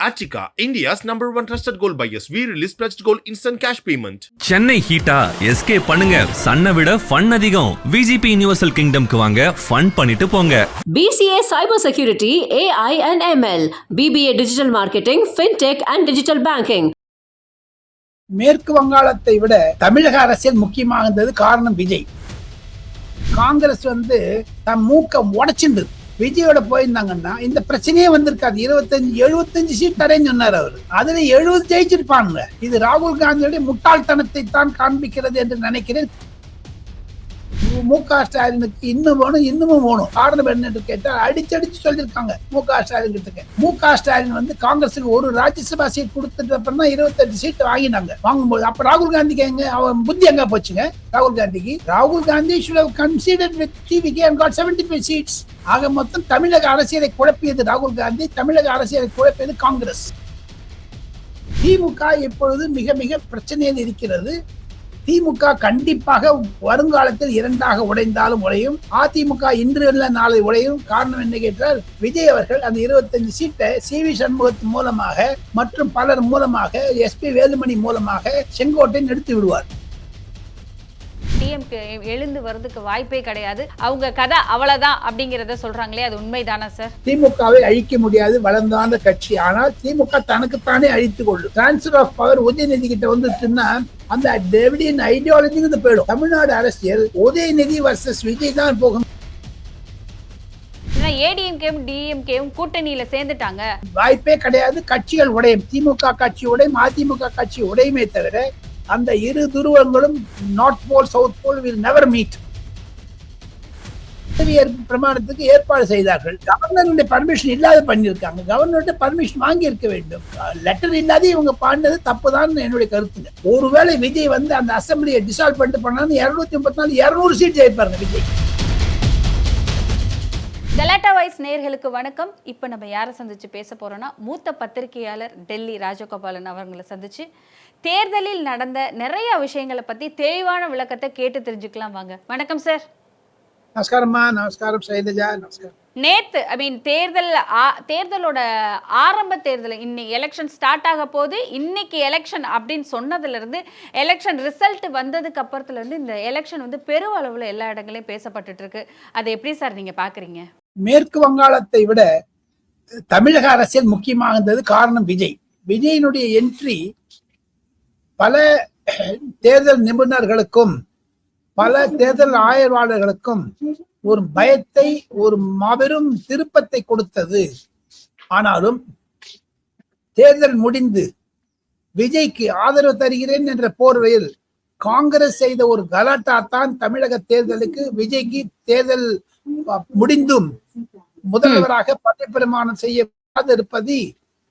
Achika, India's #1 trusted gold buyers. We release pledged gold instant cash payment. Chennai ஹீட்டா escape பண்ணுங்க. சன்னை விட fun அதிகம். விஜிபி யுனிவர்சல் கிங்டம்க்கு வாங்க, ஃபன் பண்ணிட்டு போங்க. BCA Cyber Security, AI and ML, BBA Digital Marketing, FinTech and Digital Banking. மேற்கு வங்காளத்தை விட தமிழக அரசியல் முக்கியமாக இருந்தது. காரணம் விஜய். காங்கிரஸ் தம் மூக்க உடைச்சிருந்தது. விஜயோட போயிருந்தாங்கன்னா இந்த பிரச்சனையே வந்திருக்காது. 75 சீட் தரேன்னு சொன்னார் அவர். அதுல 70 ஜெயிச்சிருப்பாங்க. இது ராகுல் காந்தியுடைய முட்டாள்தனத்தை தான் காண்பிக்கிறது என்று நினைக்கிறேன். மு.க. ஸ்டாலினுக்கு இன்னும் வேணும். காரணம் என்னன்னு கேட்டால் அடிச்சு சொல்லியிருக்காங்க மு.க. ஸ்டாலின் கிட்ட. மு.க. ஸ்டாலின் காங்கிரஸுக்கு ஒரு ராஜ்யசபா சீட் கொடுத்துட்டு அப்புறம் தான் 28 சீட் வாங்கினாங்க. வாங்கும்போது அப்ப ராகுல் காந்திக்கு அவன் புத்தி எங்க போச்சுங்க? ராகுல் Gandhi should have considered with TVK and got 75 seats. ஆக மொத்தம் தமிழக அரசியலை குழப்பியது ராகுல் காந்தி, தமிழக அரசியலை குழப்பியது காங்கிரஸ். திமுக இப்பொழுது மிக மிக பிரச்சனையில் இருக்கிறது. திமுக கண்டிப்பாக வருங்காலத்தில் இரண்டாக உடைந்தாலும் உடையும். அதிமுக இன்று இல்ல நாளை உடையும். காரணம் என்ன கேட்டால் விஜய் அவர்கள் அந்த 25 சீட்டை CV சண்முகத்தின் மூலமாக மற்றும் பலர் மூலமாக SP வேலுமணி மூலமாக செங்கோட்டையை எடுத்து விடுவார். டிஎம்கே எழுந்து வரதுக்கு வாய்ப்பே கிடையாது. அவங்க கதை அவ்வளவுதான் அப்படிங்கறத சொல்றாங்களே, அது உண்மைதானா சார்? திமுகவை அழிக்க முடியாது, வளர்ந்தான கட்சி. ஆனால் திமுக தனக்குத்தானே அழித்துக் கொள்ளும். டிரான்ஸ்பர் ஆஃப் பவர் உதயநிதி கிட்ட வந்துச்சுன்னா அந்த திராவிடியன் ஐடியாலஜி போயிடும். தமிழ்நாடு அரசியல் உதயநிதி வர்சஸ் விஜய் தான் போகும். ஏடிஎம்கேவும் டிஎம்கேவும் கூட்டணியில சேர்ந்துட்டாங்க. வாய்ப்பே கிடையாது. கட்சிகள் உடையும். திமுக கட்சி உடையும், அதிமுக கட்சி உடையுமே தவிர அந்த இரு துருவங்களும் north pole south pole will never meet. பிரமாணத்துக்கு ஏற்பாடு செய்தார்கள். கவர்னருடைய பர்மிஷன் இல்லாத பண்ணியிருக்காங்க. கவர்னருடைய பர்மிஷன் வாங்கி இருக்க வேண்டும். லெட்டர் இல்லாத இவங்க பாண்டது தப்புதான் என்னுடைய கருத்துங்க. ஒருவேளை விஜய் அந்த அசம்பிளியை டிசால்வ் பண்ணிட்டு பண்ணாலும் 234 200 சீட் ஜெயிப்பாருங்க விஜய். கலாட்டா வாய்ஸ் நேயர்களுக்கு வணக்கம். இப்போ நம்ம யாரை சந்திச்சு பேச போறோம்னா, மூத்த பத்திரிகையாளர் டெல்லி ராஜகோபாலன் அவர்களை சந்திச்சு தேர்தலில் நடந்த நிறைய விஷயங்களை பத்தி தெளிவான விளக்கத்தை கேட்டு தெரிஞ்சுக்கலாம். வாங்க. வணக்கம் சார். நமஸ்காரம்மா. நமஸ்காரம் சைலஜா. நமஸ்காரம். நேத்து தேர்தலோட ஆரம்ப தேர்தல் இன்னைக்கு எலெக்ஷன் ஸ்டார்ட் ஆக போது. இன்னைக்கு எலெக்ஷன் அப்படின்னு சொன்னதுல இருந்து எலெக்ஷன் ரிசல்ட் வந்ததுக்கு அப்புறத்துல இருந்து இந்த எலெக்ஷன் பெருவளவுல எல்லா இடங்களையும் பேசப்பட்டு இருக்கு. அதை எப்படி சார் நீங்க பாக்குறீங்க? மேற்கு வங்காளத்தை விட தமிழக அரசியல் முக்கியமாக இருந்தது. காரணம் விஜய். விஜயினுடைய என்ட்ரி பல தேர்தல் நிபுணர்களுக்கும் பல தேர்தல் ஆய்வாளர்களுக்கும் ஒரு பயத்தை, ஒரு மாபெரும் திருப்பத்தை கொடுத்தது. ஆனாலும் தேர்தல் முடிந்து விஜய்க்கு ஆதரவு தருகிறேன் என்ற போர்வையில் காங்கிரஸ் செய்த ஒரு கலாட்டா தான் தமிழக தேர்தலுக்கு விஜய்க்கு தேர்தல் முடிந்தும் முதல்வராக பதவி பிரமாணம் செய்ய இருப்பதை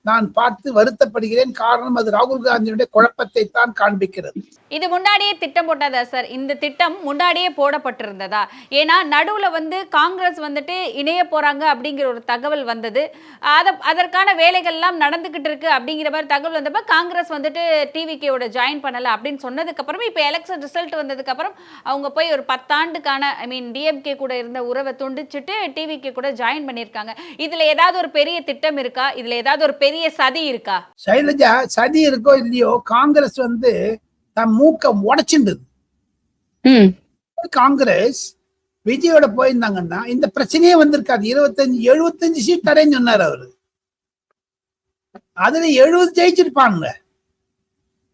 நான் பார்த்து வருத்தப்படுகிறேன். காரணம் அது ராகுல் காந்தியுடைய குழப்பத்தை தான் காண்பிக்கிறது. இது முன்னாடியே திட்டம் போட்டதா சார்? இந்த திட்டம் முன்னாடியே போடப்பட்டிருந்ததா? ஏன்னா நடுவுல காங்கிரஸ் இணைய போறாங்க அப்படிங்கிற ஒரு தகவல் வந்தது. அதற்கான வேலைகள் எல்லாம் நடந்துகிட்டு இருக்கு அப்படிங்கிற மாதிரி தகவல் வந்தப்ப காங்கிரஸ் டிவிகேயோட ஜாயின் பண்ணல அப்படின்னு சொன்னதுக்கு அப்புறம் இப்ப எலெக்ஷன் ரிசல்ட் வந்ததுக்கு அப்புறம் அவங்க போய் ஒரு 10 ஆண்டுக்கான டிஎம்கே கூட இருந்த உறவை துண்டிச்சுட்டு டிவிகே கூட ஜாயின் பண்ணிருக்காங்க. இதுல ஏதாவது ஒரு பெரிய திட்டம் இருக்கா? இதுல ஏதாவது ஒரு பெரிய சதி இருக்கா? சைலஜா, சதி இருக்கோ இல்லையோ, காங்கிரஸ் தம் மூக்க உடைச்சிருந்தது. காங்கிரஸ் விஜயோட போயிருந்தாங்கன்னா இந்த பிரச்சனையே வந்திருக்காது. 75 சீட் தரேன்னு சொன்னார் அவரு. அதுல 70 ஜெயிச்சிருப்பாங்க.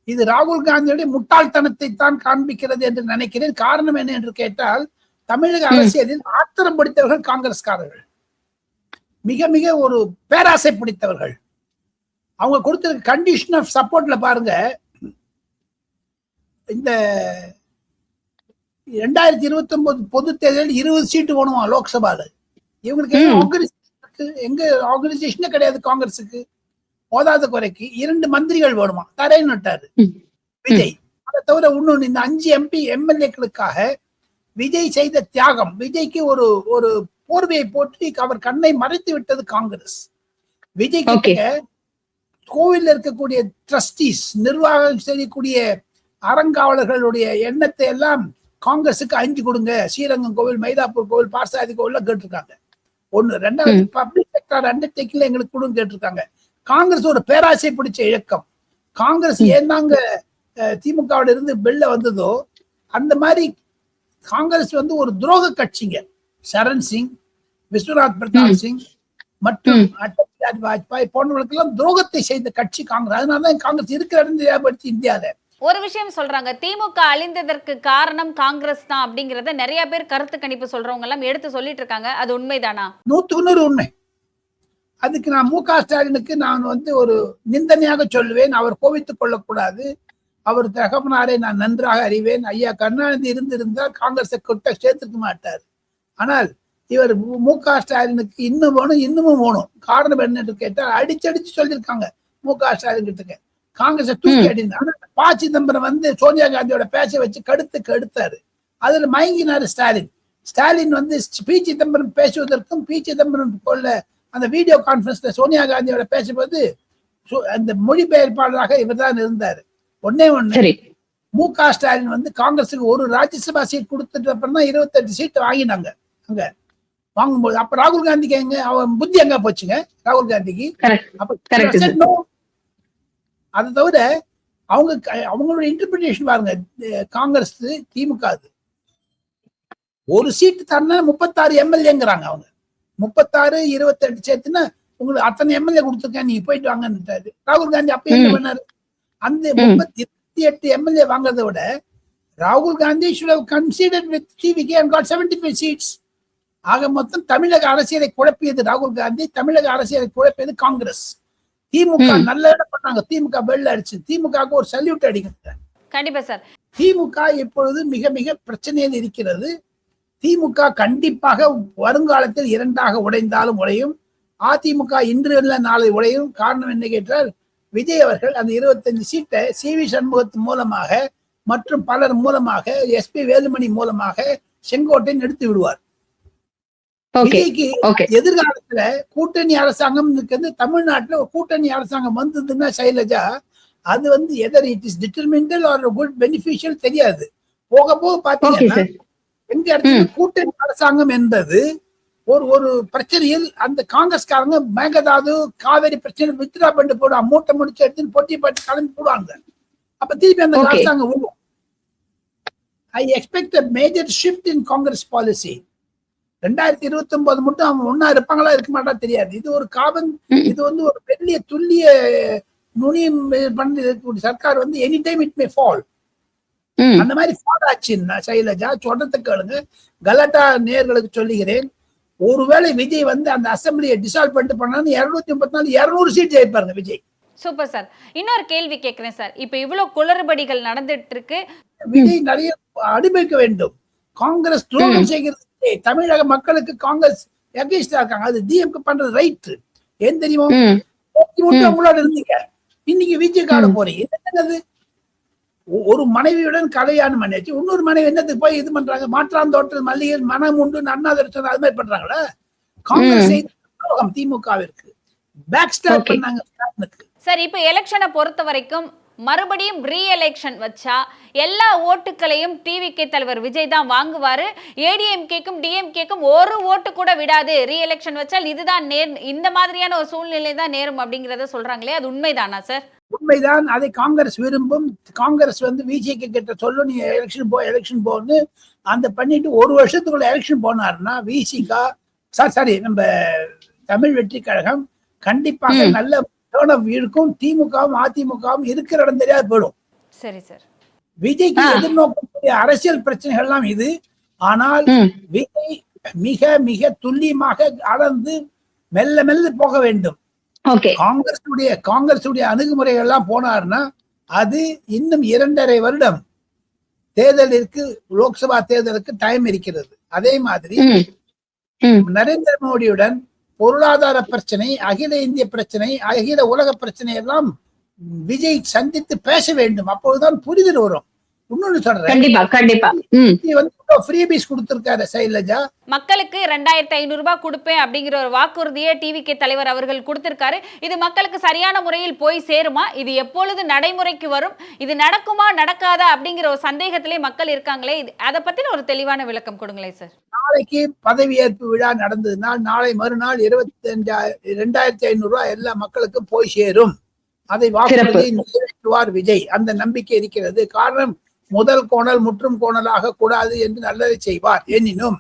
இது ராகுல் காந்தியுடைய முட்டாள்தனத்தை தான் காண்பிக்கிறது என்று நினைக்கிறேன். காரணம் என்ன என்று கேட்டால் தமிழக அரசியலில் ஆத்திரம் பிடித்தவர்கள் காங்கிரஸ்காரர்கள், மிக மிக ஒரு பேராசை பிடித்தவர்கள். அவங்க கொடுத்திருக்க கண்டிஷன் ஆஃப் சப்போர்ட்ல பாருங்க, இந்த 2029 பொது தேர்தலில் 20 சீட்டு வேணுமா லோக்சபால. இவங்களுக்கு எங்க ஆர்கனைசேஷனே கிடையாது காங்கிரஸுக்கு. போதாத குறைக்கு 2 மந்திரிகள் வேணுமா, தரேன்னு விட்டாரு விஜய். அதை தவிர இன்னொன்னு, இந்த 5 MP MLA-க்களுக்காக விஜய் செய்த தியாகம், விஜய்க்கு ஒரு போர்வையை போட்டு அவர் கண்ணை மறைத்து விட்டது காங்கிரஸ். விஜய் கிட்ட கோவில்ல இருக்கக்கூடிய ட்ரஸ்டீஸ், நிர்வாகம் செய்யக்கூடிய அறங்காவலர்களுடைய எண்ணத்தை எல்லாம் காங்கிரஸுக்கு 5 கொடுங்க. ஸ்ரீரங்கம் கோவில், மயிலாப்பூர் கோவில், பார்சாதி கோவில் கேட்டிருக்காங்க. 1. 2வது பப்ளிக் செக்டர் அண்டர்டேக்கிங்ல எங்களுக்கு கொடுங்க கேட்டிருக்காங்க. காங்கிரஸ் ஒரு பேராசை பிடிச்ச இயக்கம். காங்கிரஸ் ஏன்னாங்க திமுகவோட இருந்து வெளில வந்ததோ அந்த மாதிரி காங்கிரஸ் வந்து ஒரு துரோக கட்சிங்க. சரண் சிங், விஸ்வநாத் பிரதாப் சிங் மற்றும் அடல் பிஹாரி வாஜ்பாய் போன்றவர்களுக்கெல்லாம் துரோகத்தை செய்த கட்சி காங்கிரஸ். அதனாலதான் காங்கிரஸ் இருக்கிற இடம் தெரியாமடுச்சு இந்தியாவில. ஒரு விஷயம் சொல்றாங்க, திமுக அழிந்ததற்கு காரணம் காங்கிரஸ் தான் அப்படிங்கறத நிறைய பேர் கருத்து கணிப்பு சொல்றவங்க எல்லாம் எடுத்து சொல்லிட்டு இருக்காங்க. அது உண்மைதானா? 100% உண்மை. அதுக்கு நான் மு.க. ஸ்டாலினுக்கு நான் வந்து ஒரு நிந்தனையாக சொல்லுவேன். அவர் கோபித்துக் கொள்ளக்கூடாது. அவர் தகப்பனாரை நான் நன்றாக அறிவேன். ஐயா கருணாநிதி இருந்திருந்தால் காங்கிரஸை கொட்ட சேர்த்துக்க மாட்டார். ஆனால் இவர் மு.க. ஸ்டாலினுக்கு இன்னும் வேணும், இன்னமும் வேணும். காரணம் என்னன்னு கேட்டால் அடிச்சடிச்சு சொல்லியிருக்காங்க மு.க. ஸ்டாலின் கிட்ட காங்கிரஸை தூக்கி அடிந்தார். ப. சிதம்பரம் வந்து சோனியா காந்தியோட பேச்சை வச்சு கடுத்தாரு. அதுல மயங்கினாரு ஸ்டாலின். ஸ்டாலின் வந்து பி. சிதம்பரம் பேசுவதற்கும் பி. சிதம்பரம் போல அந்த வீடியோ கான்பரன்ஸ்ல சோனியா காந்தியோட பேசும்போது அந்த மொழிபெயர்ப்பாளராக இவர் தான் இருந்தாரு. ஒன்னே மு.க. ஸ்டாலின் வந்து காங்கிரஸுக்கு ஒரு ராஜ்யசபா சீட் கொடுத்துட்டு அப்புறம் தான் 28 சீட் வாங்கினாங்க. அங்க வாங்கும்போது அப்ப ராகுல் காந்திக்கு எங்க அவன் புத்தி எங்க போச்சுங்க ராகுல் காந்திக்கு. அதை தவிர அவங்களோட இன்டர்பிரிட்டேஷன் பாருங்க. காங்கிரஸ் திமுக ஒரு சீட்டு தரனா 36 எம்எல்ஏங்கிறாங்க. அவங்க 36 28 சேர்த்துன்னா உங்களுக்கு அத்தனை எம்எல்ஏ கொடுத்துருக்கேன், நீங்க போயிட்டு வாங்கன்னுட்டாரு ராகுல் காந்தி. அப்ப என்ன பண்ணாரு? அந்த 28 எம்எல்ஏ வாங்குறதை விட ராகுல் Gandhi should have considered with TVK and got 75 seats. ஆக மொத்தம் தமிழக அரசியலை குழப்பியது ராகுல் காந்தி, தமிழக அரசியலை குழப்பியது காங்கிரஸ். திமுக நல்ல இடம் பண்ணாங்க, திமுக வெள்ள அடிச்சு. திமுகவுக்கு ஒரு சல்யூட் அடிக்கிறாங்க. கண்டிப்பா சார். திமுக இப்பொழுது மிக மிக பிரச்சனையில் இருக்கிறது. திமுக கண்டிப்பாக வருங்காலத்தில் 2ஆக உடைந்தாலும் உடையும். அதிமுக இன்று இல்ல நாளை உடையும். காரணம் என்ன கேட்டால் விஜய் அவர்கள் அந்த 25 சீட்டை சி.வி. சண்முகத்தின் மூலமாக மற்றும் பலர் மூலமாக எஸ்.பி. வேலுமணி மூலமாக செங்கோட்டையன் எடுத்து விடுவார். விஜய்க்கு எதிர்காலத்துல கூட்டணி அரசாங்கம் இருக்கிறது. தமிழ்நாட்டுல ஒரு கூட்டணி அரசாங்கம் வந்ததுன்னா சைலஜா அது வந்து either it is detrimental or good beneficial தெரியாது. போக போக பாத்தீங்கன்னா எங்க இடத்துல கூட்டணி அரசாங்கம் என்பது ஒரு பிரச்சனையில் அந்த காங்கிரஸ்காரங்க மேகதாது காவேரி பிரச்சனை வித்ரா பண்ணி போடுவாங்க, மூட்டை முடிச்சு எடுத்து போட்டி பாட்டு கிளம்பி போடுவாங்க. அப்ப திருப்பி அந்த அரசாங்கம் விடுவோம். I expect a major shift in Congress policy. 2029 மட்டும் அவங்க ஒன்னா இருப்பாங்களா இருக்க மாட்டா தெரியாது. இது ஒரு இது வந்து ஒரு பெரிய துல்லிய நுனியம் பண்ணி இருக்கக்கூடிய சர்க்கார் வந்து any time it may fall. அந்த மாதிரி ஃபால் ஆச்சுன்னா சைலஜா சொல்றத கேளுங்க. கலாட்டா நேயர்களுக்கு சொல்லுகிறேன், ஒருவேளை விஜய் வந்து அந்த அசம்பிளியை டிசால்வ் பண்ணிட்டு பண்ணாலும் 234 200 சீட் ஜெயிப்பாருங்க விஜய். Super sir. இன்னொரு கேள்வி கேட்கிறேன் சார். இப்ப இவ்வளவு குளறுபடிகள் நடந்துட்டு இருக்கு. விஜய் நிறைய அனுபவிக்க வேண்டும். காங்கிரஸ் துரோகம் செய்கிறது. தமிழக மக்களுக்கு காங்கிரஸ் எகென்ஸ்டா இருக்காங்க. அது டிஎம்கே பண்றது ரைட். ஏன் தெரியுமா? உங்களோட இருந்தீங்க, இன்னைக்கு விஜய் காண போறீங்க. என்னது ஒரு மனைவியுடன் கல்யாணம் பண்ணியாச்சு, இன்னொரு மனைவி என்னத்துக்கு போய் இது பண்றாங்க? மாற்றாந்தோட்டத்தில் மல்லிகை மனம் உண்டு அண்ணா தரிசனம் அது மாதிரி பண்றாங்களா? காங்கிரஸ் துரோகம் திமுகவிற்கு பேக் ஸ்டாப் பண்ணாங்க. சார், இப்ப எலெக்ஷனை பொறுத்த வரைக்கும் மறுபடியும் ரீ எலெக்ஷன் வச்சா எல்லா ஓட்டுகளையும் டிவிகே தலைவர் விஜய் தான் வாங்குவாரு. ஏடிஎம்கேக்கும் டிஎம்கேக்கும் ஒரு ஓட்டு கூட விடாது. ரீ எலெக்ஷன் வச்சால் இதுதான் இந்த மாதிரியான ஒரு சூழ்நிலை தான் நேரும் அப்படிங்கறத சொல்றாங்களே, அது உண்மைதானா சார்? உண்மைதான். அதை காங்கிரஸ் விரும்பும். காங்கிரஸ் வந்து விஜய்க்கு கிட்ட சொல்லும், நீ எலெக்ஷன் போன்னு அந்த பண்ணிட்டு ஒரு வருஷத்துக்குள்ள எலெக்ஷன் போனாருன்னா விசிகா சாரி நம்ம தமிழ் வெற்றி கழகம் கண்டிப்பாக நல்ல இருக்கும். திமுகவும் அதிமுகவும் இருக்கிற இடம் தெரியாது போயிடும். சரி சார். விஜய்க்கு எதிர்நோக்கக்கூடிய அரசியல் பிரச்சனைகள் எல்லாம் இது. ஆனால் விஜய் மிக மிக துல்லியமாக அளந்து மெல்ல மெல்ல போக வேண்டும். காங்கிரசுடைய அணுகுமுறைகள் எல்லாம் போனார்னா அது இன்னும் 2.5 வருடம் தேர்தலிற்கு, லோக்சபா தேர்தலுக்கு டைம் இருக்கிறது. அதே மாதிரி நரேந்திர மோடியுடன் பொருளாதார பிரச்சனை, அகில இந்திய பிரச்சனை, அகில உலக பிரச்சனை எல்லாம் விஜய் சந்தித்து பேச வேண்டும். அப்போதுதான் புரிதல் வரும். இன்னொன்னு சொல்றேன், கண்டிப்பா கண்டிப்பா. ஃப்ரீபீஸ் கொடுத்திருக்காரு சைலஜா. மக்களுக்கு 2500 ரூபாய் கொடுப்பேன் அப்படிங்கிற ஒரு வாக்குறுதியை டிவிகே தலைவர் அவர்கள் கொடுத்திருக்காரு. இது மக்களுக்கு சரியான முறையில் போய் சேருமா? இது எப்பொழுது நடைமுறைக்கு வரும்? இது நடக்குமா நடக்காதா அப்படிங்கிற ஒரு சந்தேகத்திலே மக்கள் இருக்காங்களே, அதை பத்தின ஒரு தெளிவான விளக்கம் கொடுங்களேன் சார். நாளைக்கு பதவியேற்பு விழா நடந்ததுனால் நாளை மறுநாள் 25,500 ரூபாய் எல்லா மக்களுக்கும் போய் சேரும். அதை வாக்குறுதியை நிறைவேற்றுவார் விஜய். அந்த நம்பிக்கை இருக்கிறது. காரணம், முதல் கோணல் முற்றும் கோணலாக கூடாது என்று நல்லதை செய்வார். எனினும்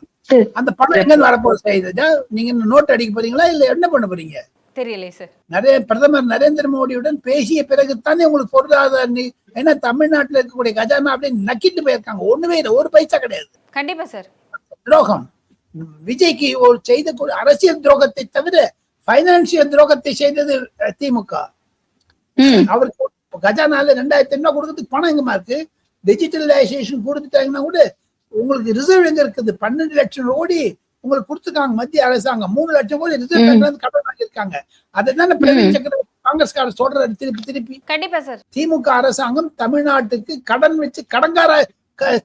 அந்த பணம் எங்க வரப்போகுது செய்தா? நீங்க நோட் அடிக்க போறீங்களா இல்ல என்ன பண்ண போறீங்க தெரியல சார். பிரதமர் நரேந்திர மோடியுடன் பேசிய பிறகுதானே உங்களுக்கு பொருளாதார, ஏன்னா தமிழ்நாட்டில் இருக்கக்கூடிய கஜானா அப்படியே நக்கிட்டு போயிருக்காங்க. ஒண்ணுமே இல்லை, ஒரு பைசா கிடையாது. கண்டிப்பா சார். துரோகம் விஜய்க்கு ஒரு செய்த அரசியல் துரோகத்தை தவிர பைனான்சியல் துரோகத்தை செய்தது திமுக. அவருக்கு கஜானால 2,500 கொடுக்கறதுக்கு பணம் எங்கமா இருக்கு? டிஜிட்டலைசேஷன் கொடுத்துட்டாங்கன்னா கூட உங்களுக்கு ரிசர்வ் எங்க இருக்குது? 12 லட்சம் கோடி உங்களுக்கு கொடுத்துருக்காங்க மத்திய அரசாங்கம். 3 லட்சம் கோடி ரிசர்வ் பேங்க்ல இருந்து கடன் வாங்கியிருக்காங்க. அதுதானே பிரவீன் சக்கரவர்த்தி காங்கிரஸ்காரர் சொல்றாரு திருப்பி. கண்டிப்பா சார். திமுக அரசாங்கம் தமிழ்நாட்டுக்கு கடன் வச்சு கடன்கார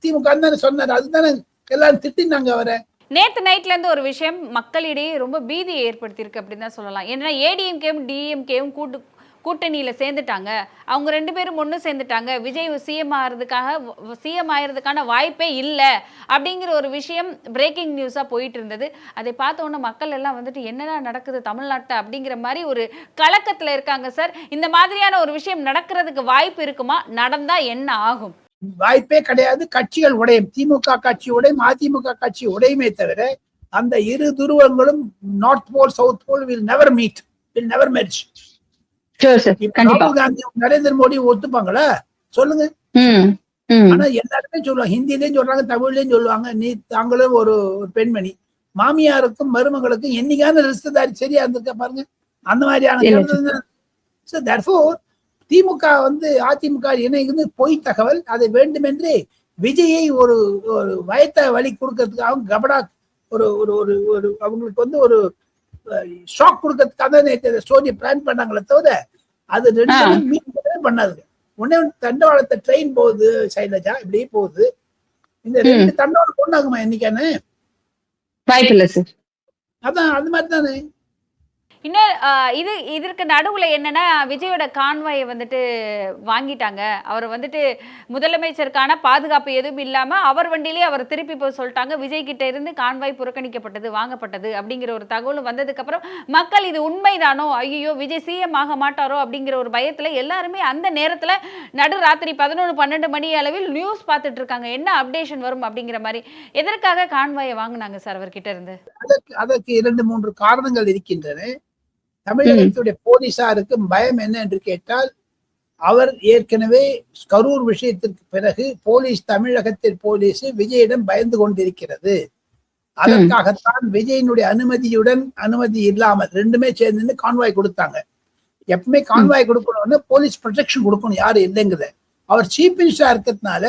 திமுக தானே சொன்னாரு. அதுதானே எல்லாரும் திட்டினாங்க அவரை. நேத்து நைட்ல இருந்து ஒரு விஷயம் மக்களிடையே ரொம்ப பீதியை ஏற்படுத்தியிருக்கு அப்படின்னு தான் சொல்லலாம். ஏன்னா ஏடிஎம்கேவும் டிஎம்கேவும் கூட்டணியில சேர்ந்துட்டாங்க. அவங்க 2 பேரும் ஒன்று சேர்ந்துட்டாங்க. விஜய் சிஎம் ஆகிறதுக்கான வாய்ப்பே இல்லை அப்படிங்கிற ஒரு விஷயம் பிரேக்கிங் நியூஸா போயிட்டு இருந்தது. அதை பார்த்த உடனே மக்கள் எல்லாம் வந்துட்டு என்னடா நடக்குது தமிழ்நாட்டை அப்படிங்கிற மாதிரி ஒரு கலக்கத்துல இருக்காங்க சார். இந்த மாதிரியான ஒரு விஷயம் நடக்கிறதுக்கு வாய்ப்பு இருக்குமா? நடந்தா என்ன ஆகும்? வாய்ப்பே கிடையாது. கட்சிகள் உடையும். திமுக கட்சி உடையும், அதிமுக கட்சி உடையுமே தவிர அந்த இரு துருவங்களும் north pole south pole will never meet, will never merge. ராகுல் காந்தி நரேந்திர மோடி ஒத்துப்பாங்களா சொல்லுங்க? ஆனா எல்லாருமே சொல்லுவாங்க, ஹிந்திலையும் சொல்றாங்க, தமிழ்லயும் சொல்லுவாங்க. தாங்களும் ஒரு பெண்மணி, மாமியாருக்கும் மருமகளுக்கும் என்னைக்கான ரிஸ்தாரி சரியா இருந்திருக்க பாருங்க. அந்த மாதிரியான திமுக அதிமுக இணைந்து பொய் தகவல். அதை வேண்டுமென்றே விஜயை ஒரு வயத்த வழி கொடுக்கறதுக்காக கபடா ஒரு அவங்களுக்கு ஒரு ஷாக் கொடுக்கறதுக்காக ஸ்டோரி பிளான் பண்ணாங்களே தவிர அது 2 மீட் பண்ணாதுங்க. உடனே தண்டவாளத்தை ட்ரெயின் போகுது சைலஜா, இப்படி போகுது. இந்த 2 தண்டவாளம் கொண்டாகுமா என்னைக்கானு? வாய்ப்பு இல்லை சார். அதான் அது மாதிரி தானே. இன்னும் இதற்கு நடுவுல என்னன்னா, விஜயோட கான்வாயை வந்துட்டு வாங்கிட்டாங்க. அவர் வந்துட்டு முதலமைச்சருக்கான பாதுகாப்பு எதுவும் இல்லாம அவர் வண்டியிலேயே அவர் திருப்பி போய் சொல்லிட்டாங்க. விஜய் கிட்ட இருந்து கான்வாய் புறக்கணிக்கப்பட்டது, வாங்கப்பட்டது அப்படிங்கிற ஒரு தகவலும் வந்ததுக்கு அப்புறம் மக்கள் இது உண்மைதானோ, ஐயோ விஜய் சிஎம் ஆக மாட்டாரோ அப்படிங்கிற ஒரு பயத்துல எல்லாருமே அந்த நேரத்துல நடுராத்திரி 11-12 மணி அளவில் நியூஸ் பார்த்துட்டு இருக்காங்க. என்ன அப்டேஷன் வரும் அப்படிங்கிற மாதிரி. எதற்காக கான்வாயை வாங்கினாங்க சார் அவர்கிட்ட இருந்து? அதற்கு 2-3 காரணங்கள் இருக்கின்றன. தமிழகத்துடைய போலீசாருக்கு பயம் என்ன என்று கேட்டால், அவர் ஏற்கனவே கரூர் விஷயத்திற்கு பிறகு தமிழகத்தில் போலீஸ் விஜயிடம் பயந்து கொண்டிருக்கிறது. அதற்காகத்தான் விஜயினுடைய அனுமதி இல்லாமல் 2மே சேர்ந்து கான்வாய் கொடுத்தாங்க. எப்பவுமே கான்வாய் கொடுக்கணும்னு போலீஸ் ப்ரொடெக்ஷன் கொடுக்கணும், யாரும் இல்லைங்குது. அவர் சீஃப் மினிஸ்டரா இருக்கிறதுனால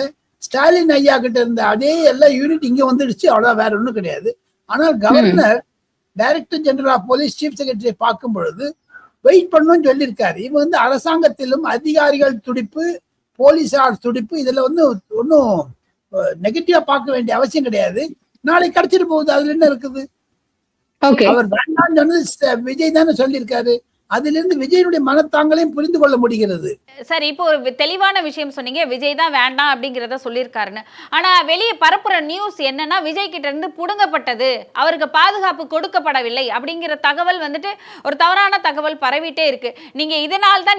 ஸ்டாலின் ஐயா கிட்ட இருந்த அதே எல்லா யூனிட் இங்க வந்துடுச்சு, அவ்வளவுதான், வேற ஒண்ணும் கிடையாது. ஆனால் governor director general of police chief secretary பார்க்கும் பொழுது வெயிட் பண்ணணும்னு சொல்லியிருக்காரு. இவங்க அதிகாரத்திலும் அதிகாரிகள் துடிப்பு, போலீஸார் துடிப்பு, இதுல ஒன்னும் நெகட்டிவா பார்க்க வேண்டிய அவசியம் கிடையாது. நாளைக்கு கிடைச்சிட்டு போகுது, அதுல என்ன இருக்குது? அவர் வேண்டாம்னு சொன்னது விஜய் தானே சொல்லியிருக்காரு. அதிலிருந்து விஜயனுடைய மனத்தாங்களையும் புரிந்து கொள்ள முடிகிறது. சார், இப்போ ஒரு தெளிவான விஷயம் சொன்னீங்க, விஜய் தான் வேண்டாம் அப்படிங்கிறத சொல்லியிருக்காருன்னு. ஆனா வெளியே பரப்புற நியூஸ் என்னன்னா, விஜய் கிட்ட இருந்து புடுங்கப்பட்டது, அவருக்கு பாதுகாப்பு கொடுக்கப்படவில்லை அப்படிங்கிற தகவல் வந்துட்டு ஒரு தவறான தகவல் பரவிட்டே இருக்கு. நீங்க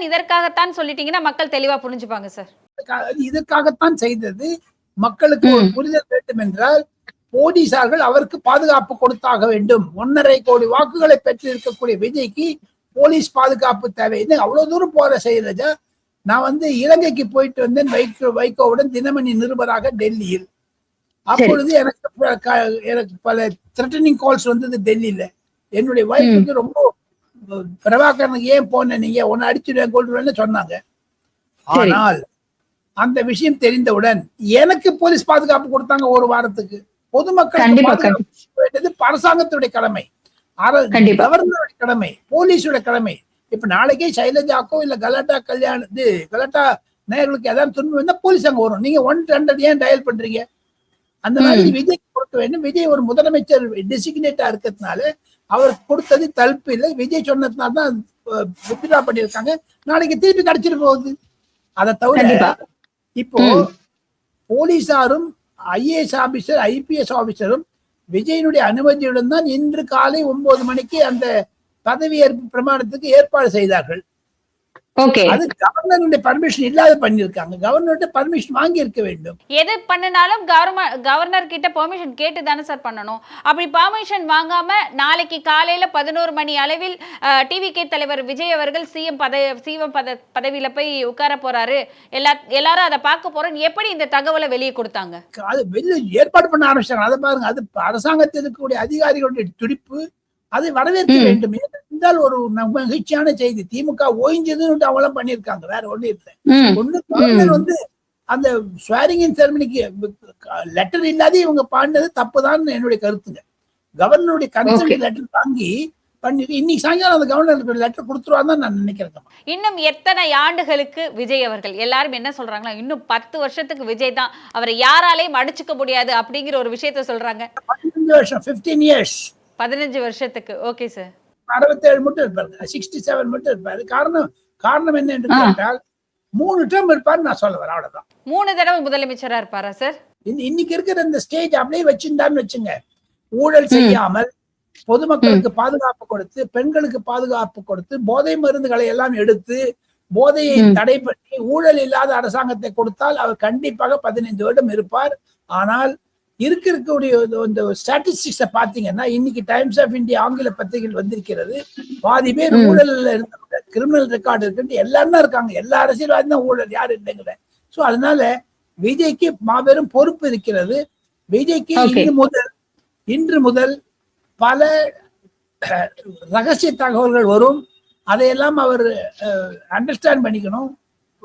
இதற்காகத்தான் சொல்லிட்டீங்கன்னா மக்கள் தெளிவா புரிஞ்சுப்பாங்க சார். இதற்காகத்தான் செய்தது. மக்களுக்கு ஒரு புரிதல் வேண்டும் என்றால் போலீசார்கள் அவருக்கு பாதுகாப்பு கொடுத்தாக வேண்டும். 1.5 கோடி வாக்குகளை பெற்று இருக்கக்கூடிய விஜய்க்கு போலீஸ் பாதுகாப்பு தேவை. அவ்வளவு தூரம் போற செய்யறதா? நான் இலங்கைக்கு போயிட்டு வந்தேன் வைகோவுடன் தினமணி நிருபராக டெல்லியில். அப்பொழுது எனக்கு பல த்ரெட்டனிங் கால்ஸ் வந்தது டெல்லியில. என்னுடைய வைஃபுக்கு ரொம்ப பிரபாகரனுக்கு ஏன் போன, நீங்க உன்னை அடிச்சுடுவேன் கொள்ளுவேன்னு சொன்னாங்க. ஆனால் அந்த விஷயம் தெரிந்தவுடன் எனக்கு போலீஸ் பாதுகாப்பு கொடுத்தாங்க ஒரு வாரத்துக்கு. பொதுமக்கள் அரசாங்கத்துடைய கடமை, கவர்னருடைய கடமை, போலீஸோட கடமை. இப்ப நாளைக்கே சைலஜாக்கோ இல்ல கலாட்டா நேயர்களுக்கு ஏதாவது துன்பம் இருந்தா போலீஸ் அங்க வரும். நீங்க 100 ஏன் டயல் பண்றீங்க? அந்த மாதிரி விஜய் கொடுக்க வேண்டும். விஜய் ஒரு முதலமைச்சர் டெசிக்னேட்டா இருக்கிறதுனால அவருக்கு கொடுத்தது தடுப்பு இல்லை. விஜய் சொன்னதுனால தான் வித்ட்ரா பண்ணியிருக்காங்க. நாளைக்கு திருப்பி கிடைச்சிட்டு போகுது. அதை தவிர இப்போ போலீசாரும் IAS ஆபீசர் IPS ஆபீசரும் விஜயனுடைய அனுமதியுடன் தான் இன்று காலை 9 மணிக்கு அந்த பதவியேற்பு பிரமாணத்துக்கு ஏற்பாடு செய்தார்கள். அது கவர்னருடைய பர்மிஷன் இல்லாத பண்ணிருக்காங்க. கவர்னர்கிட்ட பர்மிஷன் வாங்கி இருக்க வேண்டும். எது பண்ணினாலும் கவர்னர் கிட்ட பெர்மிஷன் கேட்டு தானே சார் பண்ணணும். அப்படி பெர்மிஷன் வாங்காம நாளைக்கு காலையில 11 மணி அளவில் டிவிகே தலைவர் விஜய் அவர்கள் சிஎம் பதவியில போய் உட்கார போறாரு, எல்லாரும் அதை பார்க்க போறோம், எப்படி இந்த தகவலை வெளியே கொடுத்தாங்க? அது வெளியே ஏற்பாடு பண்ண ஆரம்பிச்சாங்க. அதை பாருங்க, அது அரசாங்கத்தில் இருக்கக்கூடிய அதிகாரிகளுடைய துடிப்பு, அதை வரவேற்க வேண்டும். இருந்தால் ஒரு மகிழ்ச்சியான செய்தி. திமுக ஓய்ஞ்சதுன்னு அவங்களும் பண்ணியிருக்காங்க. வேற ஒண்ணு இல்லை. ஒண்ணு வந்து அந்த ஸ்வேரிங் இன் செரமனிக்கு லெட்டர் இல்லாத இவங்க பாடினது தப்புதான் என்னுடைய கருத்துங்க. கவர்னருடைய கன்சல்ட் லெட்டர் வாங்கி பண்ணி இன்னைக்கு சாயங்காலம் அந்த கவர்னர் லெட்டர் கொடுத்துருவான்னு தான் நான் நினைக்கிறேன். இன்னும் எத்தனை ஆண்டுகளுக்கு விஜய் அவர்கள்? எல்லாரும் என்ன சொல்றாங்களா, இன்னும் 10 வருஷத்துக்கு விஜய் தான், அவரை யாராலையும் அடிச்சுக்க முடியாது அப்படிங்கிற ஒரு விஷயத்த சொல்றாங்க. 15 வருஷம் 15 இயர்ஸ் 15 வருஷத்துக்கு. Okay sir. 67 மட்டும் இருப்பாரு, 67 மட்டும் இருப்பாரு. காரணம் என்ன என்று கேட்டால் 3 டேர்ம் இருப்பாரு நான் சொல்ல வரேன். அவ்வளவுதான். 3 தடவை முதலமைச்சரா இருப்பாரா சார்? இன்னைக்கு இருக்கிற இந்த ஸ்டேஜ் அப்படியே வச்சிருந்தான்னு வச்சுங்க. ஊழல் செய்யாமல் பொதுமக்களுக்கு பாதுகாப்பு கொடுத்து, பெண்களுக்கு பாதுகாப்பு கொடுத்து, போதை மருந்துகளை எல்லாம் எடுத்து போதையை தடை பண்ணி ஊழல் இல்லாத அரசாங்கத்தை கொடுத்தால் அவர் கண்டிப்பாக 15 வருடம் இருப்பார். ஆனால் இருக்கக்கூடிய இந்த ஸ்டாட்டிஸ்டிக்ஸை பார்த்தீங்கன்னா இன்னைக்கு டைம்ஸ் ஆஃப் இந்தியா ஆங்கில பத்திரிகைகள் வந்திருக்கிறது. பாதி பேர் ஊழல்ல இருந்த கிரிமினல் ரெக்கார்டு இருக்கு, எல்லாரும் தான் இருக்காங்க. எல்லா அரசியல்வாதியும் தான் ஊழல், யாரும் இல்லைங்கிற. ஸோ அதனால விஜய்க்கு மாபெரும் பொறுப்பு இருக்கிறது. விஜய்க்கு இன்று முதல் பல ரகசிய தகவல்கள் வரும். அதையெல்லாம் அவர் அண்டர்ஸ்டாண்ட் பண்ணிக்கணும்.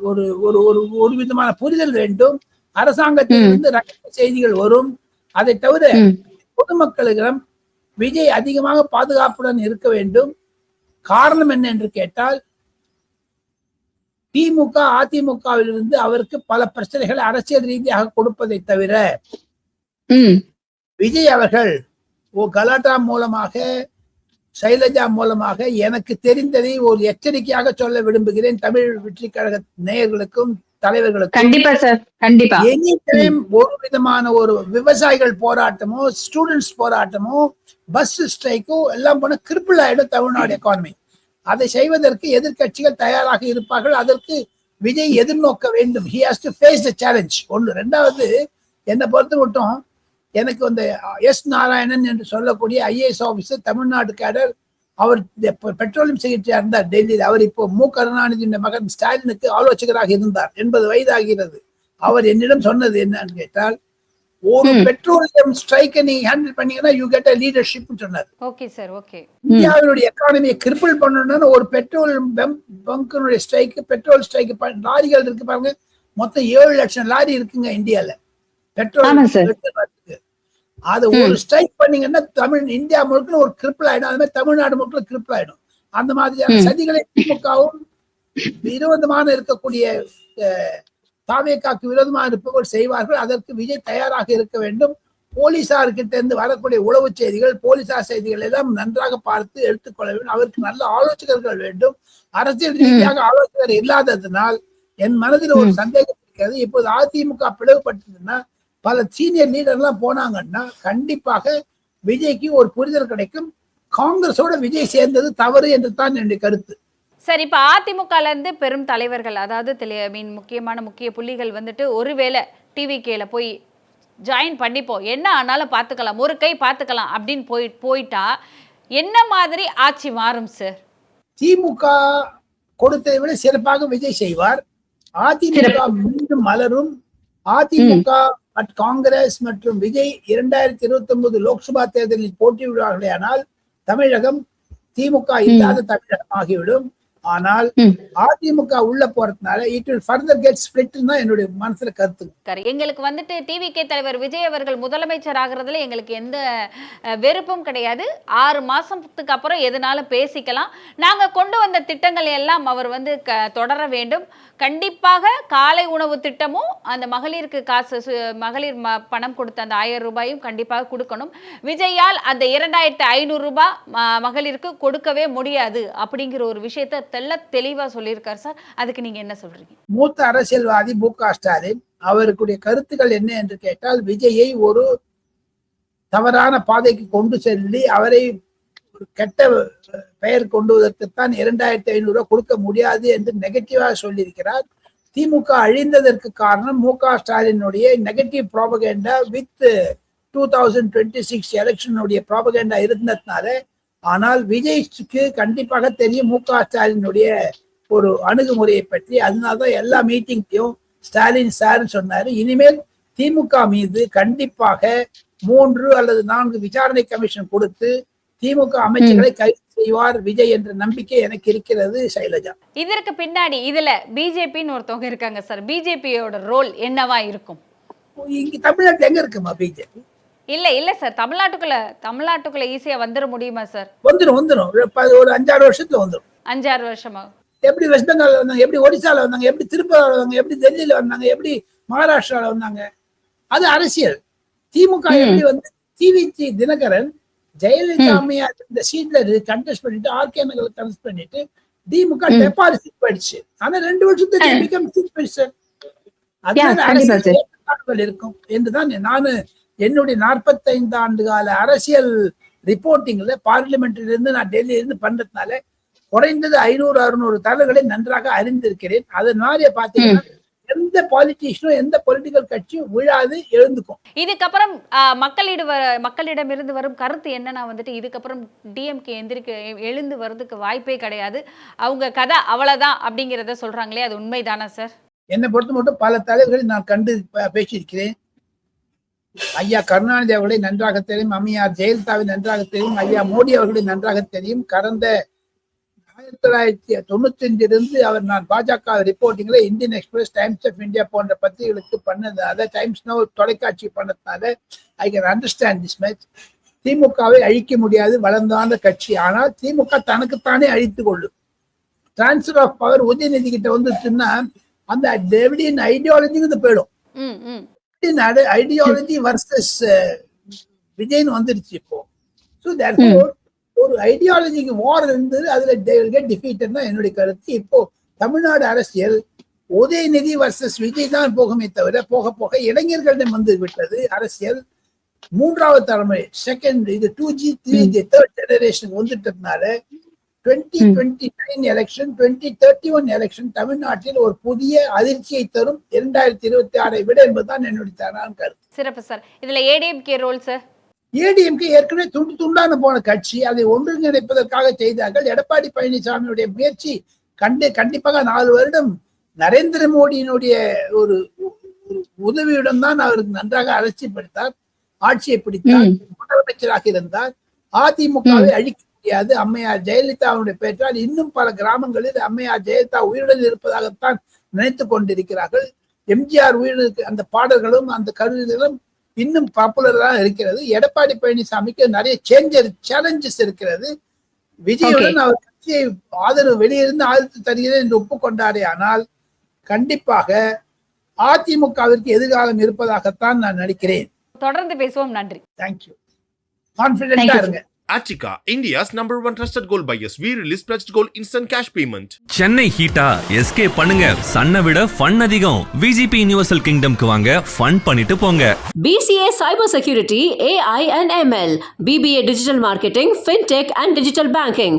ஒரு விதமான புரிதல் வேண்டும். அரசாங்கத்திலிருந்து ரகசிய செய்திகள் வரும். அதை தவிர பொதுமக்களிடம் விஜய் அதிகமாக பாதுகாப்புடன் இருக்க வேண்டும். காரணம் என்ன என்று கேட்டால் திமுக அதிமுகவிலிருந்து அவருக்கு பல பிரச்சனைகளை அரசியல் ரீதியாக கொடுப்பதை தவிர விஜய் அவர்கள் கலாட்டா மூலமாக, சைலஜா மூலமாக எனக்கு தெரிந்ததை ஒரு எச்சரிக்கையாக சொல்ல விரும்புகிறேன் தமிழ் வெற்றி கழக நேயர்களுக்கும் தலைவர்களுக்கும். கண்டிப்பா சார், கண்டிப்பா. எனி டைம் ஒரு விதமான ஒரு விவசாயிகள் போராட்டமோ, ஸ்டூடெண்ட்ஸ் போராட்டமோ, பஸ் ஸ்ட்ரைக்கோ எல்லாம் போன கிரிப்பிள் ஆயிடும் தமிழ்நாடு எக்கானமி. அதை செய்வதற்கு எதிர்கட்சிகள் தயாராக இருப்பார்கள். அதற்கு விஜய் எதிர்நோக்க வேண்டும். He has to face the challenge. ஒன்று. ரெண்டாவது, என்னை பொறுத்து மட்டும் எனக்கு வந்து எஸ் நாராயணன் என்று சொல்லக்கூடிய IAS ஆபீசர், தமிழ்நாடு கேடர், அவர் பெட்ரோலியம் செக்ரட்டரியா இருந்தார் டெல்லியில். அவர் இப்போ கருணாநிதியின் மகன் ஸ்டாலினுக்கு ஆலோசகராக இருந்தார். 80 வயதாகிறது. அவர் என்னிடம் சொன்னது என்னன்னு கேட்டால், ஒரு பெட்ரோலியம் ஸ்ட்ரைக்கை நீங்க ஹேண்டில் பண்ணீங்கன்னா யூ கெட் a leadership சொன்னார். Okay sir, okay. இந்தியாவினுடைய எக்கானமியை கிரிப்பிள் பண்ணணும்னா ஒரு பெட்ரோல் பங்கினுடைய ஸ்ட்ரைக், பெட்ரோல் ஸ்ட்ரைக், லாரிகள் இருக்கு பாருங்க, மொத்தம் 7 லட்சம் லாரி இருக்குங்க இந்தியால பெட்ரோல். அது ஒரு ஸ்ட்ரைக் பண்ணீங்கன்னா இந்தியா முழுக்க ஒரு கிரிப்பிள் ஆயிடும். அது மாதிரி தமிழ்நாடு முழுக்க கிரிப்பிள் ஆயிடும். அந்த மாதிரியான சதிகளை திமுகவும் விரோதமான இருக்கக்கூடிய தாவேகாக்கு விரோதமாக இருப்பவர்கள் செய்வார்கள். அதற்கு விஜய் தயாராக இருக்க வேண்டும். போலீசார்கிட்ட இருந்து வரக்கூடிய உளவு செய்திகள், போலீசார் செய்திகள் எல்லாம் நன்றாக பார்த்து எடுத்துக்கொள்ள வேண்டும். அவருக்கு நல்ல ஆலோசகர்கள் வேண்டும். அரசியல் ரீதியாக ஆலோசகர் இல்லாததுனால் என் மனதில் ஒரு சந்தேகம் இருக்கிறது. இப்போது அதிமுக பிளவுபட்டதுன்னா பல சீனியர் லீடர்லாம் போனாங்கன்னா கண்டிப்பாக விஜய்க்கு ஒரு புரிதல் கிடைக்கும். காங்கிரஸோட விஜய் சேர்ந்தது தவறு என்று தான் என்னுடைய கருத்து. சரி, இப்ப அதிமுகல இருந்து பெரும் தலைவர்கள், அதாவது முக்கிய புள்ளிகள் வந்துட்டு ஒருவேளை டிவிகேல போய் ஜாயின் பண்ணிப்போம், என்ன ஆனாலும் பார்த்துக்கலாம், ஒரு கை பார்த்துக்கலாம் அப்படின்னு போயிட்டா என்ன மாதிரி ஆட்சி மாறும் சார்? திமுக கொடுத்ததை விட சிறப்பாக விஜய் செய்வார். அதிமுக மீண்டும் மலரும். அதிமுக காங்கிரஸ் மற்றும் விஜய் 2029 லோக்சபா தேர்தலில் போட்டியிடுவார்களே ஆனால் தமிழகம் திமுக இல்லாத தமிழகம் ஆகிவிடும். ஆனால் அதிமுக உள்ள போறதுனால it will further get split தான் என்னுடைய மனசுல கருத்து. எங்களுக்கு வந்துட்டு டிவிகே தலைவர் விஜய் அவர்கள் முதலமைச்சர் ஆகிறதுல எங்களுக்கு எந்த வெறுப்பும் கிடையாது. 6 மாசத்துக்கு அப்புறம் எதுனாலும் பேசிக்கலாம். நாங்க கொண்டு வந்த திட்டங்கள் எல்லாம் அவர் வந்து தொடர வேண்டும். கண்டிப்பாக காலை உணவு திட்டமும் அந்த மகளிருக்கு காசு மகளிர் பணம் கொடுத்த அந்த 1000 ரூபாயும் கண்டிப்பாக கொடுக்கணும். விஜயால் அந்த 2500 ரூபாய் மகளிருக்கு கொடுக்கவே முடியாது அப்படிங்கிற ஒரு விஷயத்தை தெளிவா சொல்லியிருக்காரு சார். அதுக்கு நீங்க என்ன சொல்றீங்க? மூத்த அரசியல்வாதி மு.க. ஸ்டாலின் அவருடைய கருத்துக்கள் என்ன என்று கேட்டால், விஜயை ஒரு தவறான பாதைக்கு கொண்டு செல்லி அவரை ஒரு கெட்ட பெயர் கொண்டுவதற்குத்தான் 2500 ரூபாய் கொடுக்க முடியாது என்று நெகட்டிவாக சொல்லியிருக்கிறார். திமுக அழிந்ததற்கு காரணம் மு.க. ஸ்டாலினுடைய நெகட்டிவ் ப்ராபகேண்டா வித் 2026 எலெக்ஷனுடைய ப்ராபகேண்டா இருந்ததுனால. ஆனால் விஜய்க்கு கண்டிப்பாக தெரியும் மு.க. ஸ்டாலினுடைய ஒரு அணுகுமுறையை பற்றி. அதனால்தான் எல்லா மீட்டிங்கையும் ஸ்டாலின் சார் சொன்னாரு, இனிமேல் திமுக மீது கண்டிப்பாக 3 அல்லது 4 விசாரணை கமிஷன் கொடுத்து திமுக அமைச்சர்களை கைது செய்வார் விஜய் என்ற நம்பிக்கை எனக்கு இருக்கிறது. சைலஜா, இதற்கு பின்னாடி இதுல பிஜேபின்னு ஒருத்தவங்க இருக்காங்க சார். பிஜேபியோட ரோல் என்னவா இருக்கும்? இங்க தமிழ்நாட்டுல எங்க இருக்குமா பிஜேபி? இல்ல சார், தமிழ்நாட்டுக்குள்ள ஈஸியா வந்துட முடியுமா சார்? வந்துடும் ஒரு 5-6 வருஷத்துல வந்துடும். 5-6 வருஷமா? எப்படி வெஸ்ட் பெங்கால் வந்தாங்க, எப்படி ஒடிசால வந்தாங்க, எப்படி திருப்பதில வந்தாங்க, எப்படி டெல்லியில வந்தாங்க, எப்படி மகாராஷ்டிரால வந்தாங்க. அது அரசியல். திமுக எப்படி வந்து டிவிடி தினகரன் ஜெயலலிதா அம்மையார் இந்த சீட்ல கண்டெஸ்ட் பண்ணிட்டு ஆர்கே நகர்ல கண்டெஸ்ட் பண்ணிட்டு திமுக டெபாசிட் போயிடுச்சு. ஆனா 2 வருஷத்துக்கு பிகம் சீஃப் மினிஸ்டர். அதனால அரசியல் இருக்கும் என்றுதான் நானு என்னுடைய 45 ஆண்டு கால அரசியல் ரிப்போர்ட்டிங்ல பார்லிமெண்ட்ல இருந்து நான் டெல்லியில இருந்து பண்றதுனால குறைந்தது 500-600 தகவல்களை நன்றாக அறிந்திருக்கிறேன். அதனால பாத்தீங்கன்னா எந்த பாலிட்டிஷியனும் எந்த பொலிட்டிக்கல் கட்சியும் விழாது எழுந்துக்கும். இதுக்கப்புறம் மக்களிடம் இருந்து வரும் கருத்து என்னன்னா வந்துட்டு இதுக்கப்புறம் டிஎம்கே எழுந்து வர்றதுக்கு வாய்ப்பே கிடையாது, அவங்க கதை அவ்வளவுதான் அப்படிங்கிறத சொல்றாங்களே, அது உண்மைதானா சார்? என்னை பொறுத்த மட்டும் பல தலைவர்களை நான் கண்டு பேசியிருக்கிறேன். ஐயா கருணாநிதி அவர்களை நன்றாக தெரியும், அம்மையார் ஜெயலலிதாவை நன்றாக தெரியும், ஐயா மோடி அவர்களை நன்றாக தெரியும். கடந்த 1995 அவர் நான் பாஜக ரிப்போர்ட்டிங்ல Indian Express, Times of India போன்ற பத்திரிகைகளுக்கு பண்ணதுனால, டைம்ஸ் நவ் தொலைக்காட்சி பண்ணதுனால I can understand this much. திமுகவை அழிக்க முடியாது, வளர்ந்தான கட்சி. ஆனால் திமுக தனக்குத்தானே அழித்துக் கொள்ளும். டிரான்ஸ்பர் ஆஃப் பவர் உதயநிதி கிட்ட வந்துச்சுன்னா அந்த ஐடியாலஜிக்கு போயிடும். ஐடியாலஜி வர்சஸ் விஜய்னு வந்துருச்சு இப்போ. ஸோ தேர்ஃபோர் ஒரு ஐடியாலஜிக்கு வார் இருந்தது, அதுல கெட் டிஃபீட்டட் தான் என்னுடைய கருத்து. இப்போ தமிழ்நாடு அரசியல் உதயநிதி வர்சஸ் விஜய் தான் போகுமே தவிர போக போக இளைஞர்களிடம் வந்து விட்டது அரசியல். 3வது தலைமுறை, செகண்ட், இது 2G 3G தேர்ட் ஜெனரேஷன் வந்துட்டதுனால 2029 எலெக்ஷன் 2031 எலெக்ஷன் தமிழ்நாட்டில் ஒரு புதிய அதிர்ச்சியை தரும் 2026 விட என்பதுதான் என்னுடைய தரான கருத்து. சிறப்பு சார். இதுல ஏடிஎம்கே ரோல் சார்? ஏடிஎம்கே ஏற்கனவே துண்டான போன கட்சி, அதை ஒன்றிணைப்பதற்காக செய்தார்கள். எடப்பாடி பழனிசாமியுடைய முயற்சி கண்டிப்பாக 4 வருடம் நரேந்திர மோடியினுடைய ஒரு உதவியுடன் தான் அவருக்கு நன்றாக அலட்சியப்படுத்தார், ஆட்சியை பிடித்தார், முதலமைச்சராக இருந்தார். அதிமுகவை அழிக்க முடியாது. அம்மையார் ஜெயலலிதாவுடைய பெற்றால் இன்னும் பல கிராமங்களில் அம்மையார் ஜெயலலிதா உயிருடன் இருப்பதாகத்தான் நினைத்துக் கொண்டிருக்கிறார்கள். எம்ஜிஆர் உயிரிழந்த அந்த பாடல்களும் அந்த கருவிகளும் இன்னும் பாப்புலராக இருக்கிறது. எடப்பாடி பழனிசாமிக்கு நிறைய சேலஞ்சஸ் இருக்கிறது. விஜயுடன் அவர் கட்சியை ஆதரவு வெளியிருந்து ஆதரவு தருகிறது என்று ஒப்புக்கொண்டாரே, ஆனால் கண்டிப்பாக அதிமுகவிற்கு எதிர்காலம் இருப்பதாகத்தான் நான் நினைக்கிறேன். தொடர்ந்து பேசுவோம். நன்றி. தேங்க்யூ. கான்பிடென்ட்டா இருங்க. Achika, India's #1 trusted gold buyers. We release pledged gold instant cash payment. Chennai ஹீட்டா எஸ்கேப் பண்ணுங்க. சன்னை விட ஃபன் அதிகம். விஜிபி யுனிவர்சல் கிங்டம்க்கு வாங்க, ஃபன் பண்ணிட்டு போங்க. BCA Cyber Security, AI and ML, BBA Digital Marketing, FinTech and Digital Banking.